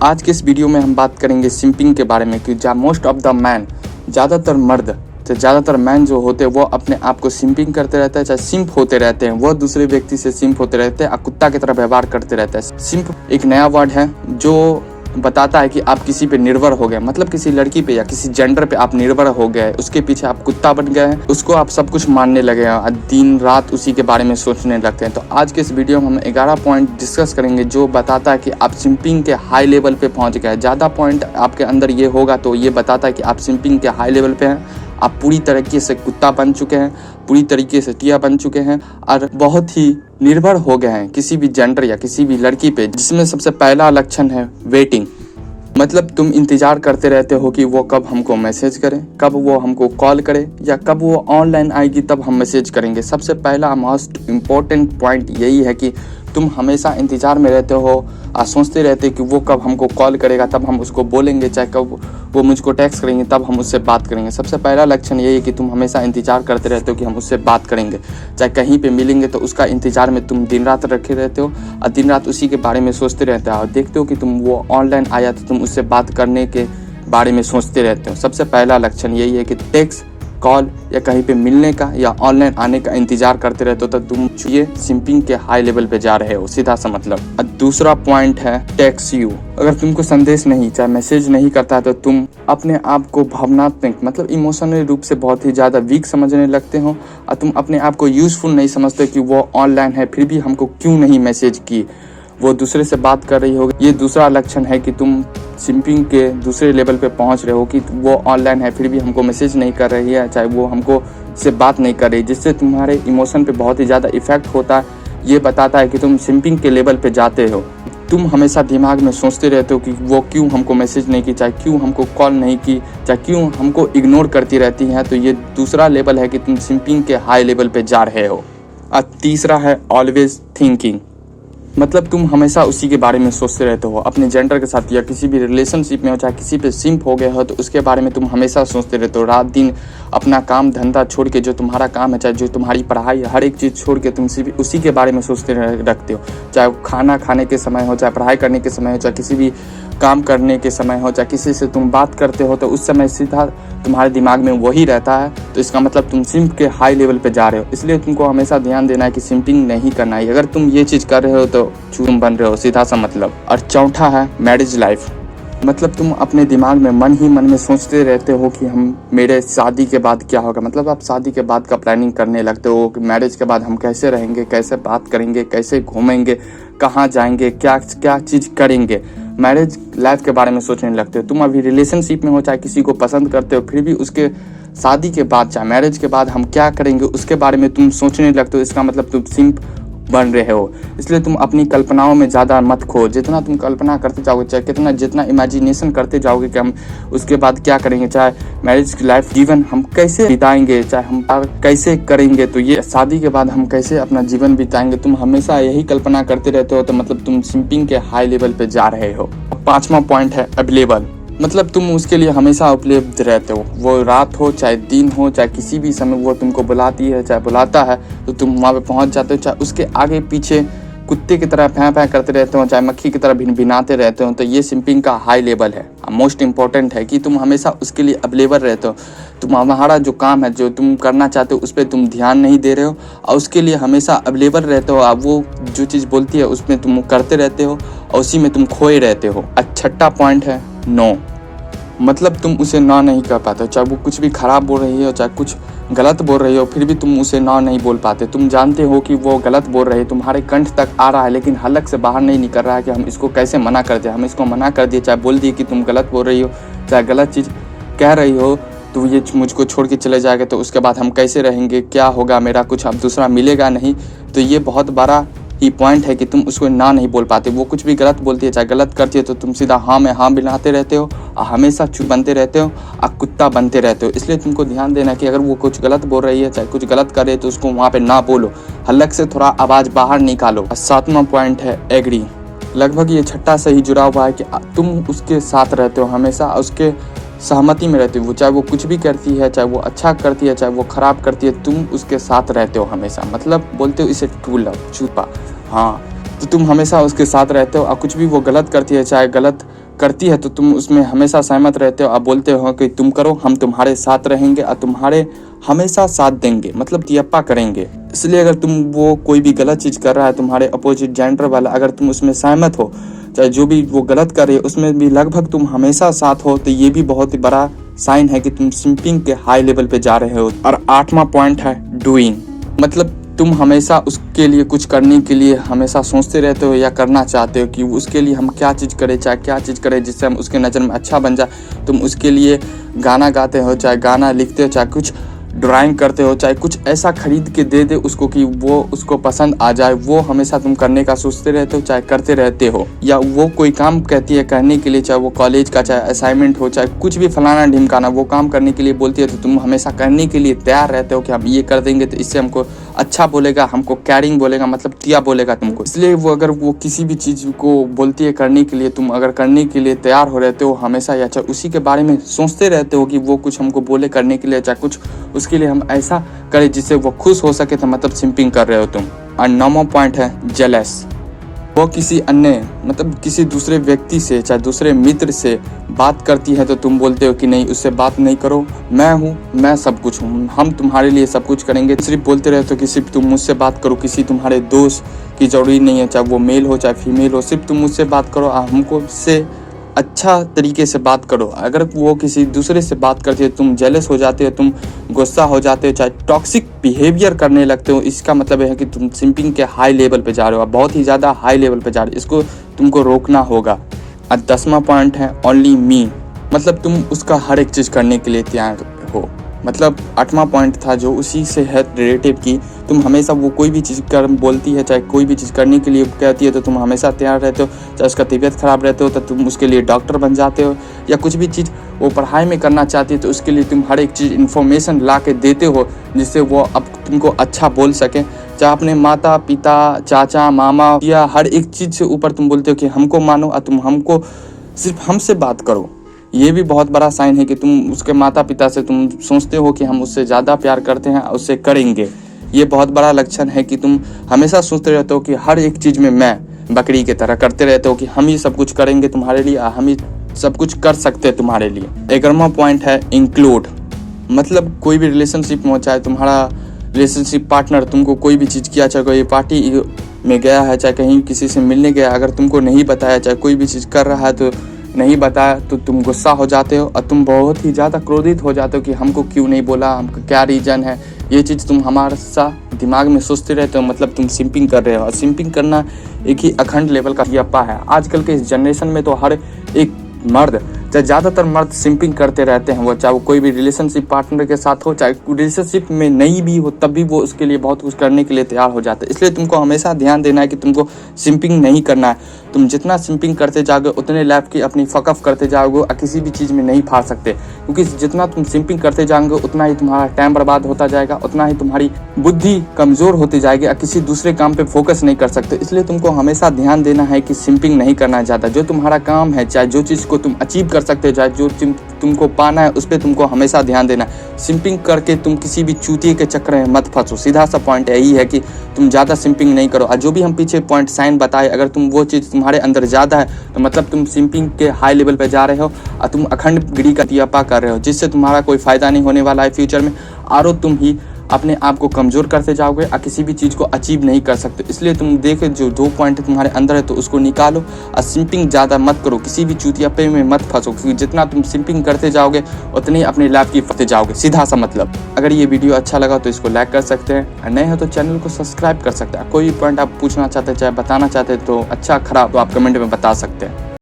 आज के इस वीडियो में हम बात करेंगे सिंपिंग के बारे में कि मोस्ट ऑफ द मैन, ज़्यादातर मर्द तो ज़्यादातर मैन जो होते हैं वो अपने आप को सिंपिंग करते रहते हैं, चाहे सिंप होते रहते हैं, वो दूसरे व्यक्ति से सिंप होते रहते हैं, कुत्ता की तरह व्यवहार करते रहते हैं। सिंप एक नया वर्ड है जो बताता है कि आप किसी पे निर्भर हो गए, मतलब किसी लड़की पे या किसी जेंडर पे आप निर्भर हो गए, उसके पीछे आप कुत्ता बन गए हैं, उसको आप सब कुछ मानने लगे हैं, दिन रात उसी के बारे में सोचने लगते हैं। तो आज के इस वीडियो में हम 11 पॉइंट डिस्कस करेंगे जो बताता है कि आप सिंपिंग के हाई लेवल पे पहुंच गए। ज़्यादा पॉइंट आपके अंदर ये होगा तो ये बताता है कि आप सिंपिंग के हाई लेवल पे हैं, आप पूरी तरीके से कुत्ता बन चुके हैं, पूरी तरीके से टिया बन चुके हैं और बहुत ही निर्भर हो गए हैं किसी भी जेंडर या किसी भी लड़की पे। जिसमें सबसे पहला लक्षण है वेटिंग, मतलब तुम इंतजार करते रहते हो कि वो कब हमको मैसेज करे, कब वो हमको कॉल करे या कब वो ऑनलाइन आएगी तब हम मैसेज करेंगे। सबसे पहला मोस्ट इम्पोर्टेंट पॉइंट यही है कि तुम हमेशा इंतजार में रहते हो और सोचते रहते हो कि वो कब हमको कॉल करेगा तब हम उसको बोलेंगे, चाहे कब वो मुझको टेक्स्ट करेंगे तब हम उससे बात करेंगे। सबसे पहला लक्षण यही है कि तुम हमेशा इंतजार करते रहते हो कि हम उससे बात करेंगे, चाहे कहीं पे मिलेंगे तो उसका इंतजार में तुम दिन रात रखे रहते हो और दिन रात उसी के बारे में सोचते रहते हो और देखते हो कि तुम वो ऑनलाइन आया तो तुम उससे बात करने के बारे में सोचते रहते हो। सबसे पहला लक्षण यही है कि टेक्स्ट, कॉल या कहीं पे मिलने का या ऑनलाइन आने का इंतजार करते रहते हो तो तुम ये सिंपिंग के हाई लेवल पे जा रहे हो, सीधा सा मतलब। और दूसरा पॉइंट है टेक्स्ट यू। अगर तुमको संदेश नहीं चाहे मैसेज नहीं करता है तो तुम अपने आप को भावनात्मक मतलब इमोशनल रूप से बहुत ही ज़्यादा वीक समझने लगते हो और तुम अपने आप को यूजफुल नहीं समझते कि वो ऑनलाइन है फिर भी हमको क्यों नहीं मैसेज की, वो दूसरे से बात कर रही होगी। ये दूसरा लक्षण है कि तुम सिंपिंग के दूसरे लेवल पे पहुंच रहे हो कि वो ऑनलाइन है फिर भी हमको मैसेज नहीं कर रही है, चाहे वो हमको से बात नहीं कर रही, जिससे तुम्हारे इमोशन पे बहुत ही ज़्यादा इफेक्ट होता है। ये बताता है कि तुम सिंपिंग के लेवल पे जाते हो। तुम हमेशा दिमाग में सोचते रहते हो कि वो क्यों हमको मैसेज नहीं की, चाहे क्यों हमको कॉल नहीं की, चाहे क्यों हमको इग्नोर करती रहती हैं। तो ये दूसरा लेवल है कि तुम सिंपिंग के हाई लेवल पे जा रहे हो। और तीसरा है ऑलवेज थिंकिंग, मतलब तुम हमेशा उसी के बारे में सोचते रहते हो, अपने जेंडर के साथ या किसी भी रिलेशनशिप में हो, चाहे किसी पे सिंप हो गए हो तो उसके बारे में तुम हमेशा सोचते रहते हो। रात दिन अपना काम धंधा छोड़ के, जो तुम्हारा काम है, चाहे जो तुम्हारी पढ़ाई, हर एक चीज़ छोड़ के तुम सिर्फ उसी के बारे में सोचते रखते हो। चाहे खाना खाने के समय हो, चाहे पढ़ाई करने के समय हो, चाहे किसी भी काम करने के समय हो, चाहे किसी से तुम बात करते हो तो उस समय सीधा तुम्हारे दिमाग में वही रहता है। तो इसका मतलब तुम सिंप के हाई लेवल पे जा रहे हो। इसलिए तुमको हमेशा ध्यान देना है कि सिंपिंग नहीं करना है। अगर तुम ये चीज़ कर रहे हो तो तुम बन रहे हो, सीधा सा मतलब। और चौथा है मैरिज लाइफ, मतलब तुम अपने दिमाग में मन ही मन में सोचते रहते हो कि हम मेरे शादी के बाद क्या होगा, मतलब आप शादी के बाद का प्लानिंग करने लगते हो कि मैरिज के बाद हम कैसे रहेंगे, कैसे बात करेंगे, कैसे घूमेंगे, कहाँ जाएंगे, क्या क्या चीज़ करेंगे। मैरिज लाइफ के बारे में सोचने लगते हो। तुम अभी रिलेशनशिप में हो, चाहे किसी को पसंद करते हो, फिर भी उसके शादी के बाद चाहे मैरिज के बाद हम क्या करेंगे उसके बारे में तुम सोचने लगते हो। इसका मतलब तुम सिंप बन रहे हो। इसलिए तुम अपनी कल्पनाओं में ज़्यादा मत खो। जितना तुम कल्पना करते जाओगे, चाहे जितना इमेजिनेशन करते जाओगे कि हम उसके बाद क्या करेंगे, चाहे मैरिज की लाइफ जीवन हम कैसे बिताएंगे, चाहे हम कैसे करेंगे, तो ये शादी के बाद हम कैसे अपना जीवन बिताएंगे, तुम हमेशा यही कल्पना करते रहते हो। तो मतलब तुम सिंपिंग के हाई लेवल पे जा रहे हो। पांचवा पॉइंट है अवेलेबल, मतलब तुम उसके लिए हमेशा उपलब्ध रहते हो। वो रात हो चाहे दिन हो, चाहे किसी भी समय वो तुमको बुलाती है चाहे बुलाता है तो तुम वहाँ पे पहुँच जाते हो। चाहे उसके आगे पीछे कुत्ते की तरह फैं फैं करते रहते हो, चाहे मक्खी की तरह भिनभिनाते रहते हो। तो ये सिंपिंग का हाई लेवल है। मोस्ट इंपॉर्टेंट है कि तुम हमेशा उसके लिए अवेलेबल रहते हो। तुम्हारा जो काम है, जो तुम करना चाहते हो उस पर तुम ध्यान नहीं दे रहे हो और उसके लिए हमेशा अवेलेबल रहते हो। अब वो जो चीज़ बोलती है उसमें तुम करते रहते हो और उसी में तुम खोए रहते हो। छठा पॉइंट है नो, मतलब तुम उसे ना नहीं कर पाते। चाहे वो कुछ भी खराब बोल रही हो, चाहे कुछ गलत बोल रही हो, फिर भी तुम उसे ना नहीं बोल पाते। तुम जानते हो कि वो गलत बोल रही है, तुम्हारे कंठ तक आ रहा है लेकिन हलक से बाहर नहीं निकल रहा है कि हम इसको कैसे मना कर दें। हम इसको मना कर दिए, चाहे बोल दिए कि तुम गलत बोल रही हो, चाहे गलत चीज़ कह रही हो, तो ये मुझको छोड़ के चले जाएगा तो उसके बाद हम कैसे रहेंगे, क्या होगा मेरा, कुछ अब दूसरा मिलेगा नहीं। तो ये बहुत बड़ा ही पॉइंट है कि तुम उसको ना नहीं बोल पाते। वो कुछ भी गलत बोलती है, चाहे गलत करती है, तो तुम सीधा हाँ में हाँ मिलाते रहते हो और हमेशा चुप बनते रहते हो और कुत्ता बनते रहते हो। इसलिए तुमको ध्यान देना कि अगर वो कुछ गलत बोल रही है, चाहे कुछ गलत करे, तो उसको वहाँ पे ना बोलो, हल्लक से थोड़ा आवाज़ बाहर निकालो। सातवां पॉइंट है एग्री, लगभग ये छठा से ही जुड़ा हुआ है कि तुम उसके साथ रहते हो, हमेशा उसके सहमति में रहते हो। चाहे वो कुछ भी करती है, चाहे वो अच्छा करती है, चाहे वो खराब करती है, तुम उसके साथ रहते हो हमेशा। मतलब बोलते हो इसे ट्रू लव, छुपा, हाँ, तो तुम हमेशा उसके साथ रहते हो और कुछ भी वो गलत करती है, चाहे गलत करती है तो तुम उसमें हमेशा सहमत रहते हो। आप बोलते हो कि तुम करो, हम तुम्हारे साथ रहेंगे और तुम्हारे हमेशा साथ देंगे, मतलब तियप्पा करेंगे। इसलिए अगर तुम वो कोई भी गलत चीज़ कर रहा है तुम्हारे अपोजिट जेंडर वाला, अगर तुम उसमें सहमत हो, चाहे जो भी वो गलत कर रही है उसमें भी लगभग तुम हमेशा साथ हो, तो ये भी बहुत ही बड़ा साइन है कि तुम सिंपिंग के हाई लेवल पे जा रहे हो। और 8वां पॉइंट है डूइंग, मतलब तुम हमेशा उसके लिए कुछ करने के लिए हमेशा सोचते रहते हो या करना चाहते हो कि उसके लिए हम क्या चीज़ करें, चाहे क्या चीज़ करें जिससे हम उसके नज़र में अच्छा बन जाए। तुम उसके लिए गाना गाते हो, चाहे गाना लिखते हो, चाहे कुछ ड्राइंग करते हो, चाहे कुछ ऐसा खरीद के दे दे उसको कि वो उसको पसंद आ जाए, वो हमेशा तुम करने का सोचते रहते हो, चाहे करते रहते हो। या वो कोई काम कहती है करने के लिए, चाहे वो कॉलेज का, चाहे असाइनमेंट हो, चाहे कुछ भी फलाना ढिमकाना, वो काम करने के लिए बोलती है तो तुम हमेशा करने के लिए तैयार रहते हो कि हम ये कर देंगे तो इससे हमको अच्छा बोलेगा, हमको कैरिंग बोलेगा, मतलब तिया बोलेगा तुमको। इसलिए वो अगर वो किसी भी चीज़ को बोलती है करने के लिए, तुम अगर करने के लिए तैयार हो रहते हो हमेशा, या चाहे उसी के बारे में सोचते रहते हो कि वो कुछ हमको बोले करने के लिए, चाहे कुछ उसके लिए हम ऐसा करें जिससे वो खुश हो सके, तो मतलब सिंपिंग कर रहे हो तुम। और 9वां पॉइंट है जेलस। वो किसी अन्य मतलब किसी दूसरे व्यक्ति से, चाहे दूसरे मित्र से बात करती है तो तुम बोलते हो कि नहीं उससे बात नहीं करो, मैं हूँ, मैं सब कुछ हूँ, हम तुम्हारे लिए सब कुछ करेंगे। सिर्फ बोलते रहते हो कि सिर्फ तुम मुझसे बात करो, किसी तुम्हारे दोस्त की जरूरी नहीं है, चाहे वो मेल हो चाहे फीमेल हो, सिर्फ तुम मुझसे बात करो, हमको से अच्छा तरीके से बात करो। अगर वो किसी दूसरे से बात करती है तुम जेलस हो जाते हो, तुम गुस्सा हो जाते हो, चाहे टॉक्सिक बिहेवियर करने लगते हो, इसका मतलब है कि तुम सिंपिंग के हाई लेवल पे जा रहे हो, बहुत ही ज़्यादा हाई लेवल पे जा रहे हो। इसको तुमको रोकना होगा। और 10वां पॉइंट है ओनली मी, मतलब तुम उसका हर एक चीज़ करने के लिए तैयार हो। मतलब 8वां पॉइंट था जो उसी से है रिलेटिव की, तुम हमेशा वो कोई भी चीज़ कर बोलती है, चाहे कोई भी चीज़ करने के लिए कहती है तो तुम हमेशा तैयार रहते हो। चाहे उसका तबीयत ख़राब रहते हो तो तुम उसके लिए डॉक्टर बन जाते हो, या कुछ भी चीज़ वो पढ़ाई में करना चाहती है तो उसके लिए तुम हर एक चीज़ इन्फॉर्मेशन ला के देते हो जिससे वो अब तुमको अच्छा बोल सकें। चाहे अपने माता पिता, चाचा मामा, या हर एक चीज़ से ऊपर तुम बोलते हो कि हमको मानो और तुम हमको सिर्फ हमसे बात करो। ये भी बहुत बड़ा साइन है कि तुम उसके माता पिता से तुम सोचते हो कि हम उससे ज़्यादा प्यार करते हैं, उससे करेंगे। ये बहुत बड़ा लक्षण है कि तुम हमेशा सोचते रहते हो कि हर एक चीज़ में मैं बकरी की तरह करते रहते हो कि हम ही सब कुछ करेंगे तुम्हारे लिए, हम ही सब कुछ कर सकते हैं तुम्हारे लिए। 11वां पॉइंट है इंक्लूड, मतलब कोई भी रिलेशनशिप में हो, चाहे तुम्हारा रिलेशनशिप पार्टनर तुमको कोई भी चीज़ किया, चाहे कोई पार्टी में गया है, चाहे कहीं किसी से मिलने गया, अगर तुमको नहीं बताया, चाहे कोई भी चीज़ कर रहा है तो नहीं बताया, तो तुम गुस्सा हो जाते हो और तुम बहुत ही ज़्यादा क्रोधित हो जाते हो कि हमको क्यों नहीं बोला, हमको क्या रीज़न है। ये चीज़ तुम हमारे साथ दिमाग में सोचते रहते हो, मतलब तुम सिंपिंग कर रहे हो। और सिंपिंग करना एक ही अखंड लेवल का यप्पा है। आजकल के इस जनरेशन में तो हर एक मर्द, चाहे ज़्यादातर मर्द सिंपिंग करते रहते हैं। वो चाहे वो कोई भी रिलेशनशिप पार्टनर के साथ हो, चाहे रिलेशनशिप में नहीं भी हो, तब भी वो उसके लिए बहुत कुछ करने के लिए तैयार हो जाते हैं। इसलिए तुमको हमेशा ध्यान देना है कि तुमको सिंपिंग नहीं करना है। तुम जितना सिंपिंग करते जाओगे उतने लाइफ की अपनी फकअप करते जाओगे और किसी भी चीज़ में नहीं फाड़ सकते, क्योंकि जितना तुम सिंपिंग करते जाओगे उतना ही तुम्हारा टाइम बर्बाद होता जाएगा, उतना ही तुम्हारी बुद्धि कमज़ोर होती जाएगी और किसी दूसरे काम पे फोकस नहीं कर सकते। इसलिए तुमको हमेशा ध्यान देना है कि सिंपिंग नहीं करना चाहता। जो तुम्हारा काम है, चाहे जो चीज़ को तुम अचीव कर सकते हो, चाहे जो तुमको पाना है, उस पर तुमको हमेशा ध्यान देना है। सिंपिंग करके तुम किसी भी चूतिए के चक्कर में मत फंसो। सीधा सा पॉइंट यही है कि तुम ज़्यादा सिंपिंग नहीं करो। और जो भी हम पीछे पॉइंट साइन बताए, अगर तुम वो चीज़ तुम्हारे अंदर ज़्यादा है तो मतलब तुम सिंपिंग के हाई लेवल पे जा रहे हो और तुम अखंड गिरी का तियापा कर रहे हो, जिससे तुम्हारा कोई फ़ायदा नहीं होने वाला है फ्यूचर में। और तुम ही अपने आप को कमज़ोर करते जाओगे और किसी भी चीज़ को अचीव नहीं कर सकते। इसलिए तुम देखे जो 2 पॉइंट तुम्हारे अंदर है तो उसको निकालो और सिंपिंग ज़्यादा मत करो, किसी भी चूतियापे में मत फंसो, क्योंकि जितना तुम सिंपिंग करते जाओगे उतनी अपनी लाइफ की फंसते जाओगे। सीधा सा मतलब। अगर ये वीडियो अच्छा लगा तो इसको लाइक कर सकते हैं, और नए हो तो चैनल को सब्सक्राइब कर सकते हैं। कोई भी पॉइंट आप पूछना चाहते हैं, चाहे बताना चाहते हैं तो अच्छा खराब तो आप कमेंट में बता सकते हैं।